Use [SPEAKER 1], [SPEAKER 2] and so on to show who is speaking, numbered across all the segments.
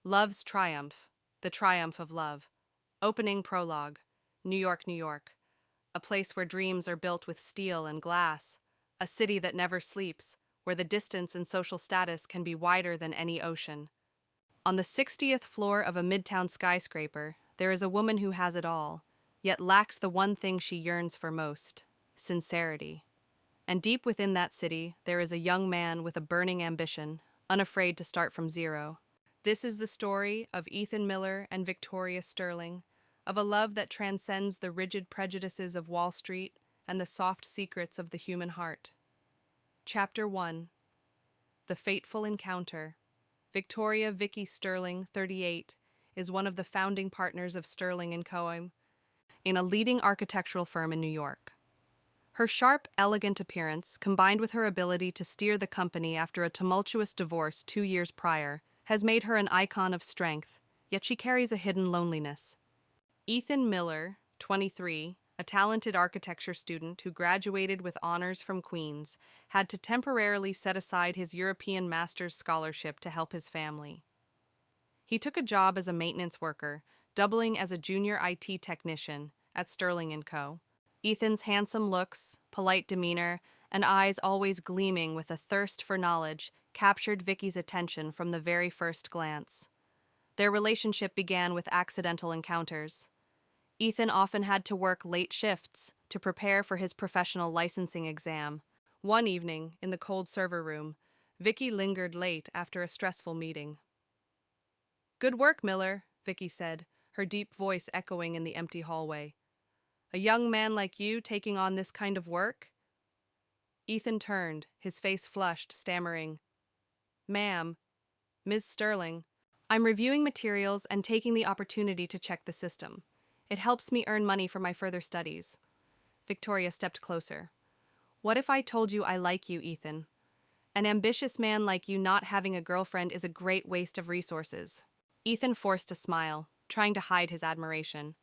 [SPEAKER 1] Love's Triumph, The Triumph of Love. Opening prologue. New York, New York. A place where dreams are built with steel and glass. A city that never sleeps, where the distance and social status can be wider than any ocean. On the 60th floor of a Midtown skyscraper, there is a woman who has it all, yet lacks the one thing she yearns for most: sincerity. And deep within that city, there is a young man with a burning ambition, unafraid to start from zero. This is the story of Ethan Miller and Victoria Sterling, of a love that transcends the rigid prejudices of Wall Street and the soft secrets of the human heart. Chapter 1. The Fateful Encounter. Victoria Vicky Sterling, 38, is one of the founding partners of Sterling & Co., in a leading architectural firm in New York. Her sharp, elegant appearance, combined with her ability to steer the company after a tumultuous divorce 2 years prior, has made her an icon of strength, yet she carries a hidden loneliness. Ethan Miller, 23, a talented architecture student who graduated with honors from Queens, had to temporarily set aside his European master's scholarship to help his family. He took a job as a maintenance worker, doubling as a junior IT technician at Sterling & Co. Ethan's handsome looks, polite demeanor, and eyes always gleaming with a thirst for knowledge captured Vicky's attention from the very first glance. Their relationship began with accidental encounters. Ethan often had to work late shifts to prepare for his professional licensing exam. One evening, in the cold server room, Vicky lingered late after a stressful meeting. "Good work, Miller," Vicky said, her deep voice echoing in the empty hallway. "A young man like you taking on this kind of work?" Ethan turned, his face flushed, stammering, "Ma'am, Ms. Sterling, I'm reviewing materials and taking the opportunity to check the system. It helps me earn money for my further studies." Victoria stepped closer. "What if I told you I like you, Ethan? An ambitious man like you not having a girlfriend is a great waste of resources." Ethan forced a smile, trying to hide his admiration.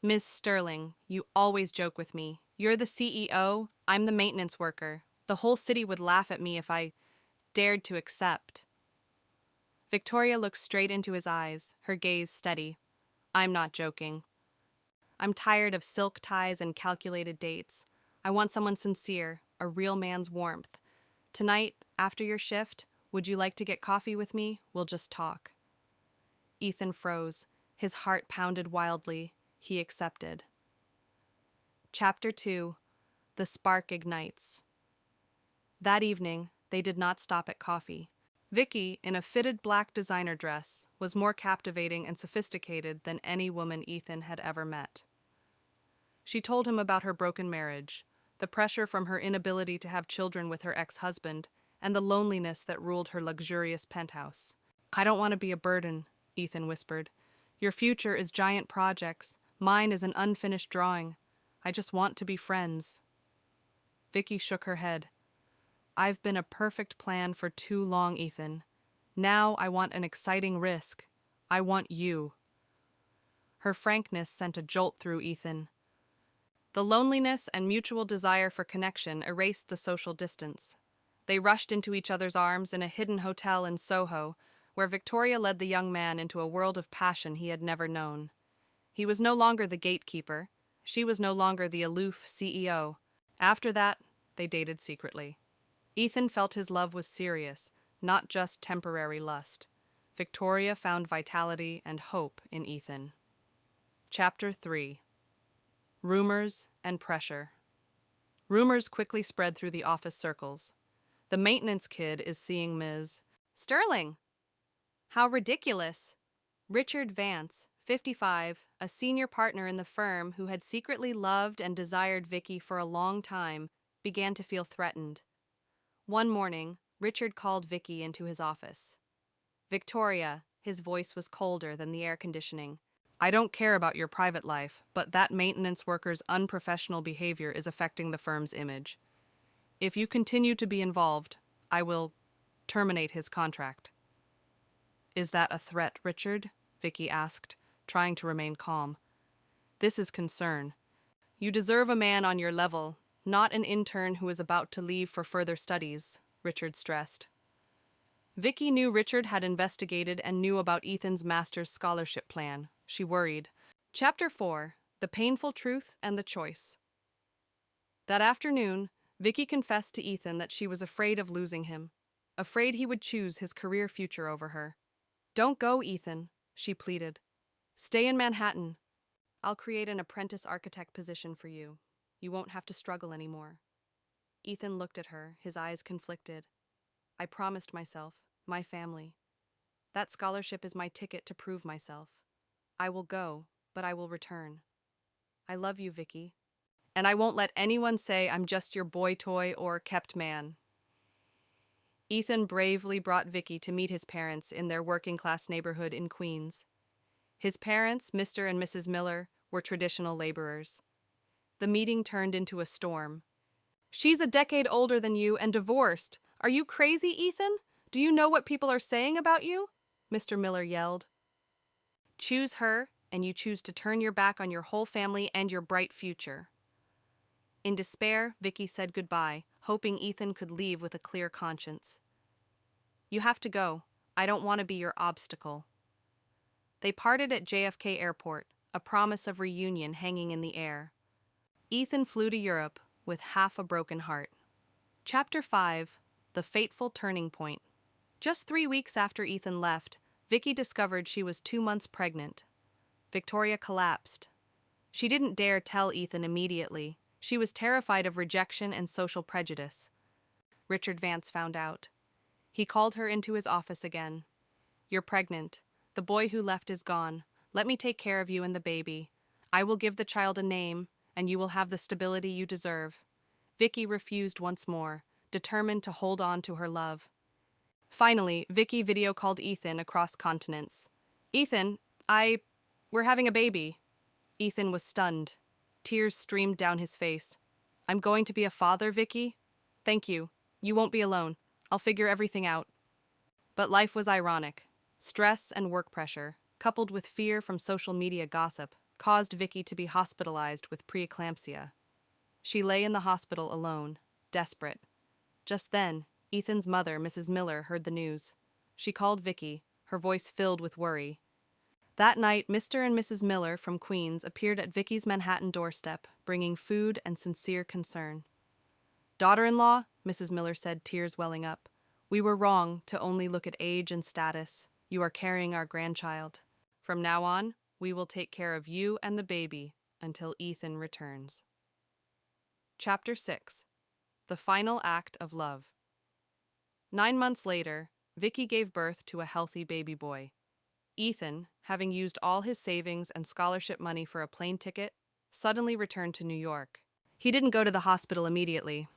[SPEAKER 1] "Ms. Sterling, you always joke with me. You're the CEO, I'm the maintenance worker. The whole city would laugh at me if I dared to accept." Victoria looked straight into his eyes, her gaze steady. "I'm not joking. I'm tired of silk ties and calculated dates. I want someone sincere, a real man's warmth. Tonight, after your shift, would you like to get coffee with me? We'll just talk." Ethan froze. His heart pounded wildly. He accepted. Chapter 2. The Spark Ignites. That evening, they did not stop at coffee. Vicky, in a fitted black designer dress, was more captivating and sophisticated than any woman Ethan had ever met. She told him about her broken marriage, the pressure from her inability to have children with her ex-husband, and the loneliness that ruled her luxurious penthouse. "I don't want to be a burden," Ethan whispered. "Your future is giant projects. Mine is an unfinished drawing. I just want to be friends." Vicky shook her head. "I've been a perfect plan for too long, Ethan. Now I want an exciting risk. I want you." Her frankness sent a jolt through Ethan. The loneliness and mutual desire for connection erased the social distance. They rushed into each other's arms in a hidden hotel in Soho, where Victoria led the young man into a world of passion he had never known. He was no longer the gatekeeper. She was no longer the aloof CEO. After that, they dated secretly. Ethan felt his love was serious, not just temporary lust. Victoria found vitality and hope in Ethan. Chapter 3. Rumors and Pressure. Rumors quickly spread through the office circles. "The maintenance kid is seeing Ms. Sterling." "How ridiculous." Richard Vance, 55, a senior partner in the firm who had secretly loved and desired Vicky for a long time, began to feel threatened. One morning, Richard called Vicky into his office. "Victoria," his voice was colder than the air conditioning, "I don't care about your private life, but that maintenance worker's unprofessional behavior is affecting the firm's image. If you continue to be involved, I will terminate his contract." "Is that a threat, Richard?" Vicky asked, trying to remain calm. "This is concern. You deserve a man on your level, not an intern who is about to leave for further studies," Richard stressed. Vicky knew Richard had investigated and knew about Ethan's master's scholarship plan. She worried. Chapter 4: The Painful Truth and the Choice. That afternoon, Vicky confessed to Ethan that she was afraid of losing him, afraid he would choose his career future over her. "Don't go, Ethan," she pleaded. "Stay in Manhattan. I'll create an apprentice architect position for you. You won't have to struggle anymore." Ethan looked at her, his eyes conflicted. "I promised myself, my family. That scholarship is my ticket to prove myself. I will go, but I will return. I love you, Vicky. And I won't let anyone say I'm just your boy toy or kept man." Ethan bravely brought Vicky to meet his parents in their working-class neighborhood in Queens. His parents, Mr. and Mrs. Miller, were traditional laborers. The meeting turned into a storm. "She's a decade older than you and divorced. Are you crazy, Ethan? Do you know what people are saying about you?" Mr. Miller yelled. "Choose her, and you choose to turn your back on your whole family and your bright future." In despair, Vicky said goodbye, hoping Ethan could leave with a clear conscience. "You have to go. I don't want to be your obstacle." They parted at JFK Airport, a promise of reunion hanging in the air. Ethan flew to Europe with half a broken heart. Chapter 5: The Fateful Turning Point. Just 3 weeks after Ethan left, Vicky discovered she was 2 months pregnant. Victoria collapsed. She didn't dare tell Ethan immediately. She was terrified of rejection and social prejudice. Richard Vance found out. He called her into his office again. "You're pregnant. The boy who left is gone. Let me take care of you and the baby. I will give the child a name, and you will have the stability you deserve." Vicky refused once more, determined to hold on to her love. Finally, Vicky video called Ethan across continents. "Ethan, we're having a baby." Ethan was stunned. Tears streamed down his face. "I'm going to be a father, Vicky? Thank you. You won't be alone. I'll figure everything out." But life was ironic. Stress and work pressure, coupled with fear from social media gossip, caused Vicky to be hospitalized with preeclampsia. She lay in the hospital alone, desperate. Just then, Ethan's mother, Mrs. Miller, heard the news. She called Vicky, her voice filled with worry. That night, Mr. and Mrs. Miller from Queens appeared at Vicky's Manhattan doorstep, bringing food and sincere concern. "Daughter-in-law," Mrs. Miller said, tears welling up, "we were wrong to only look at age and status. You are carrying our grandchild. From now on, we will take care of you and the baby until Ethan returns." Chapter 6: The Final Act of Love. 9 months later, Vicky gave birth to a healthy baby boy. Ethan, having used all his savings and scholarship money for a plane ticket, suddenly returned to New York. He didn't go to the hospital immediately.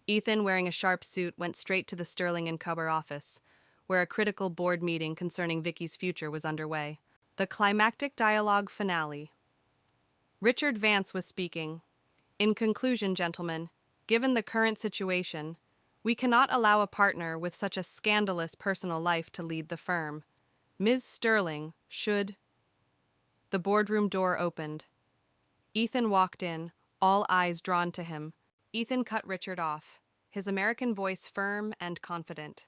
[SPEAKER 1] Ethan, wearing a sharp suit, went straight to the Sterling & Cubber office, where a critical board meeting concerning Vicky's future was underway. The climactic dialogue finale. Richard Vance was speaking. "In conclusion, gentlemen, given the current situation, we cannot allow a partner with such a scandalous personal life to lead the firm. Ms. Sterling should—" The boardroom door opened. Ethan walked in, all eyes drawn to him. Ethan cut Richard off, his American voice firm and confident.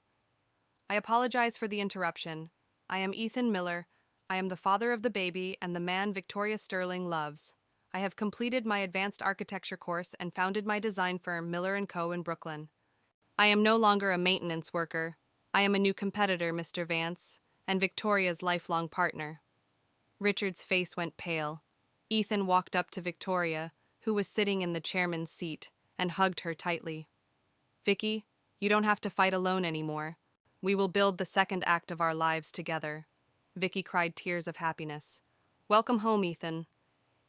[SPEAKER 1] "I apologize for the interruption. I am Ethan Miller. I am the father of the baby and the man Victoria Sterling loves. I have completed my advanced architecture course and founded my design firm Miller & Co. in Brooklyn. I am no longer a maintenance worker. I am a new competitor, Mr. Vance, and Victoria's lifelong partner." Richard's face went pale. Ethan walked up to Victoria, who was sitting in the chairman's seat, and hugged her tightly. "Vicky, you don't have to fight alone anymore. We will build the second act of our lives together." Vicky cried tears of happiness. "Welcome home, Ethan."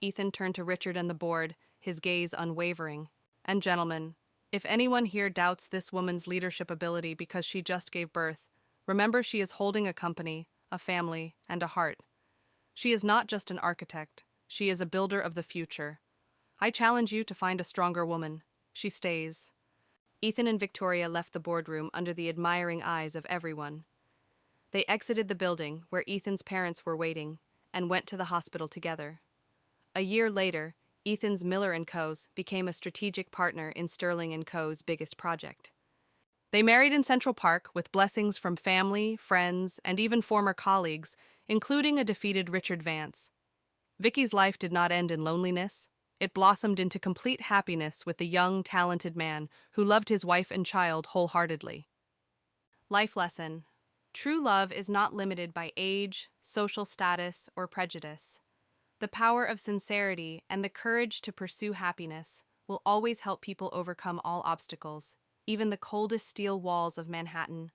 [SPEAKER 1] Ethan turned to Richard and the board, his gaze unwavering. "And gentlemen, if anyone here doubts this woman's leadership ability because she just gave birth, remember she is holding a company, a family, and a heart. She is not just an architect. She is a builder of the future. I challenge you to find a stronger woman. She stays." Ethan and Victoria left the boardroom under the admiring eyes of everyone. They exited the building, where Ethan's parents were waiting, and went to the hospital together. A year later, Ethan's Miller & Co.'s became a strategic partner in Sterling & Co.'s biggest project. They married in Central Park with blessings from family, friends, and even former colleagues, including a defeated Richard Vance. Vicky's life did not end in loneliness. It blossomed into complete happiness with the young, talented man who loved his wife and child wholeheartedly. Life lesson. True love is not limited by age, social status, or prejudice. The power of sincerity and the courage to pursue happiness will always help people overcome all obstacles, even the coldest steel walls of Manhattan.